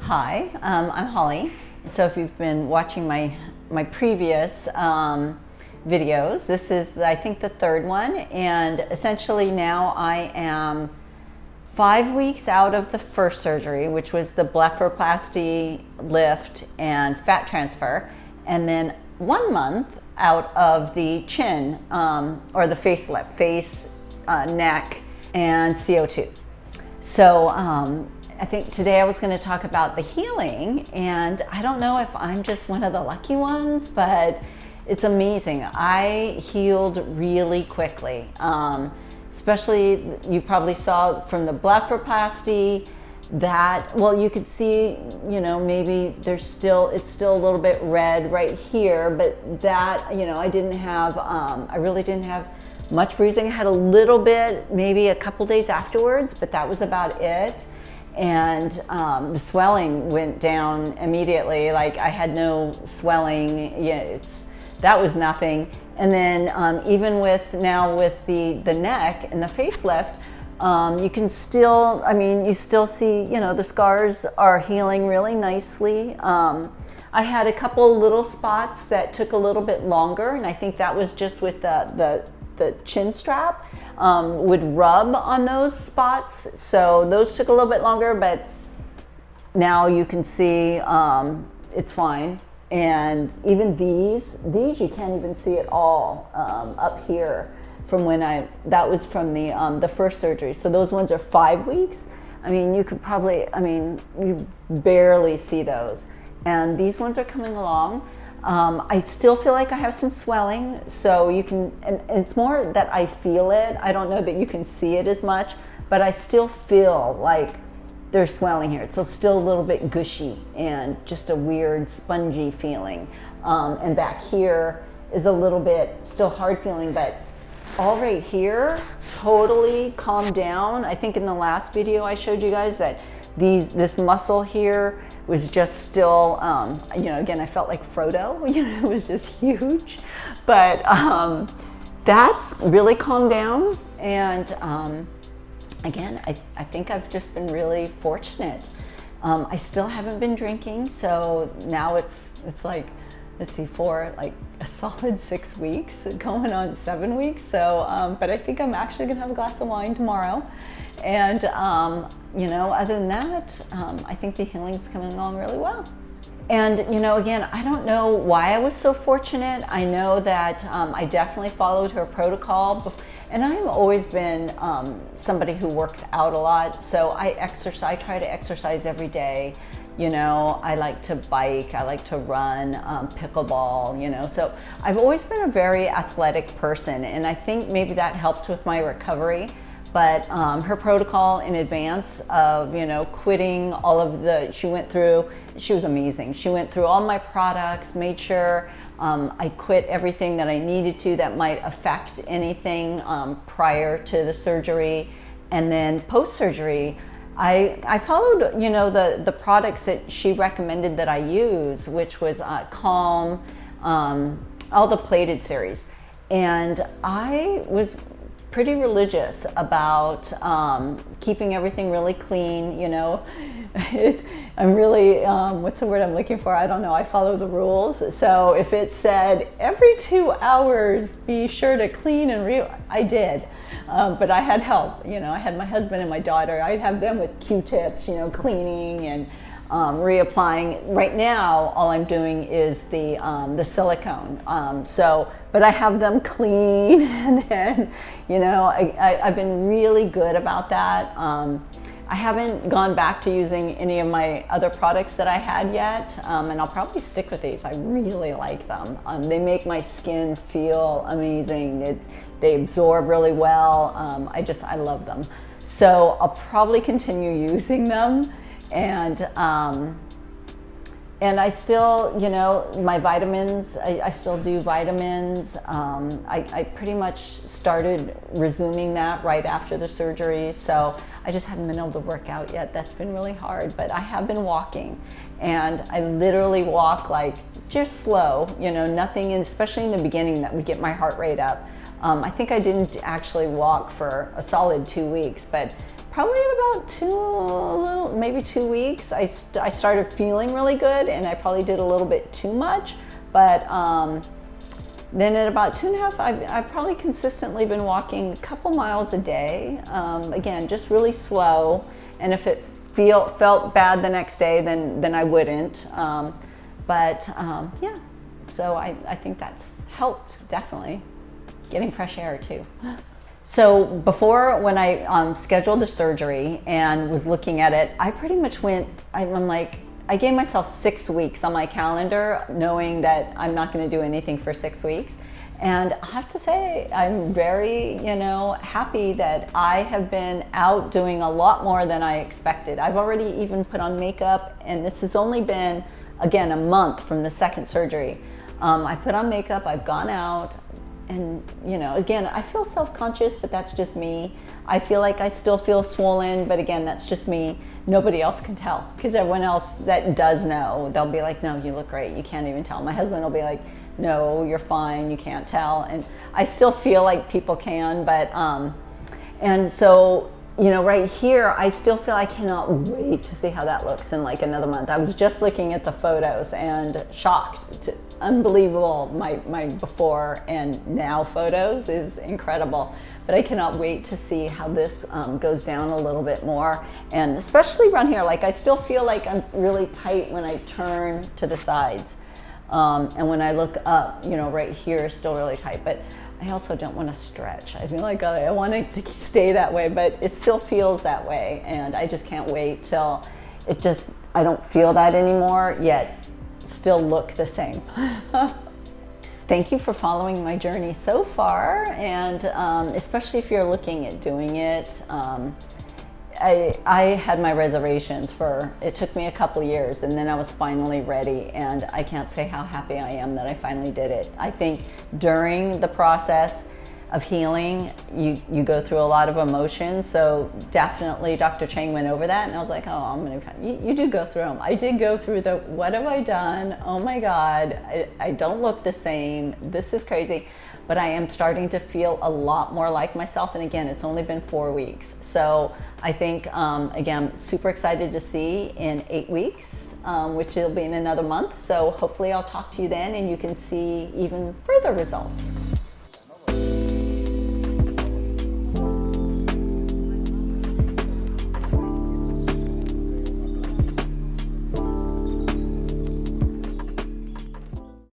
Hi, I'm Holly. So if you've been watching my previous videos, this is I think the third one, and essentially now I am 5 weeks out of the first surgery, which was the blepharoplasty lift and fat transfer, and then 1 month out of the chin or the facelift, face, neck, and CO2. So I think today I was going to talk about the healing, and I don't know if I'm just one of the lucky ones, but it's amazing. I healed really quickly, especially you probably saw from the blepharoplasty that, well, you could see, you know, maybe it's still a little bit red right here, but that, you know, I really didn't have much bruising. I had a little bit, maybe a couple days afterwards, but that was about it. And the swelling went down immediately. Like I had no swelling. Yeah, that was nothing. And then even with the neck and the facelift, you can still, you still see, you know, the scars are healing really nicely. I had a couple little spots that took a little bit longer, and I think that was just with the chin strap. Would rub on those spots, so those took a little bit longer, but now you can see it's fine. And even these you can't even see at all up here from when that was from the first surgery. So those ones are 5 weeks. I mean, you could probably, you barely see those, and these ones are coming along. I still feel like I have some swelling, so you can, and it's more that I feel it. I don't know that you can see it as much, but I still feel like there's swelling here. It's still a little bit gushy and just a weird spongy feeling. And back here is a little bit still hard feeling, but all right here totally calmed down. I think in the last video I showed you guys that this muscle here was just still, you know, again, I felt like Frodo, you know, it was just huge, but that's really calmed down. And again, I think I've just been really fortunate. I still haven't been drinking, so now it's like, let's see, for like a solid 6 weeks, going on 7 weeks. So, but I think I'm actually gonna have a glass of wine tomorrow. And you know, other than that, I think the healing's coming along really well. And you know, again, I don't know why I was so fortunate. I know that I definitely followed her protocol, and I've always been somebody who works out a lot. So I try to exercise every day. You know, I like to bike, I like to run, pickleball, you know, so I've always been a very athletic person, and I think maybe that helped with my recovery. But her protocol in advance of, you know, quitting all of she was amazing. She went through all my products, made sure I quit everything that I needed to that might affect anything prior to the surgery. And then post-surgery, I followed, you know, the products that she recommended that I use, which was Calm, all the plated series. And I was pretty religious about keeping everything really clean, you know. I'm really, what's the word I'm looking for? I don't know, I follow the rules. So if it said every 2 hours, be sure to clean and I did. But I had help, you know, I had my husband and my daughter. I'd have them with Q-tips, you know, cleaning and reapplying. Right now, all I'm doing is the silicone. But I have them clean, and then, you know, I've been really good about that. I haven't gone back to using any of my other products that I had yet, and I'll probably stick with these. I really like them. They make my skin feel amazing. They absorb really well. I love them. So I'll probably continue using them. And I still, you know, my vitamins, I still do vitamins. I pretty much started resuming that right after the surgery. So I just haven't been able to work out yet. That's been really hard, but I have been walking, and I literally walk like just slow, you know, nothing, especially in the beginning, that would get my heart rate up. I think I didn't actually walk for a solid 2 weeks, but probably at about maybe 2 weeks, I started feeling really good, and I probably did a little bit too much. But then at about 2.5, I've probably consistently been walking a couple miles a day. Again, just really slow. And if it felt bad the next day, then I wouldn't. Yeah, so I think that's helped, definitely. Getting fresh air too. So before, when I scheduled the surgery and was looking at it, I pretty much went, I'm like, I gave myself 6 weeks on my calendar, knowing that I'm not going to do anything for 6 weeks. And I have to say, I'm very, happy that I have been out doing a lot more than I expected. I've already even put on makeup, and this has only been, again, a month from the second surgery. I put on makeup, I've gone out, and again, I feel self-conscious, but that's just me. I feel like I still feel swollen, but again, that's just me. Nobody else can tell, because everyone else that does know, they'll be like, no, you look great, you can't even tell. My husband will be like, no, you're fine, you can't tell. And I still feel like people can, but and so right here, I still feel I cannot wait to see how that looks in like another month. I was just looking at the photos and shocked. Unbelievable. My before and now photos is incredible. But I cannot wait to see how this goes down a little bit more. And especially around here, like I still feel like I'm really tight when I turn to the sides. And when I look up, right here is still really tight. But I also don't want to stretch. I feel like I want it to stay that way, but it still feels that way. And I just can't wait till I don't feel that anymore, yet still look the same. Thank you for following my journey so far, and especially if you're looking at doing it. I had my reservations it took me a couple years, and then I was finally ready, and I can't say how happy I am that I finally did it. I think during the process of healing, you go through a lot of emotions, so definitely Dr. Cheng went over that, and I was like, oh, you do go through them. I did go through what have I done? Oh my God, I don't look the same. This is crazy. But I am starting to feel a lot more like myself. And again, it's only been 4 weeks. So I think, again, super excited to see in 8 weeks, which will be in another month. So hopefully I'll talk to you then and you can see even further results.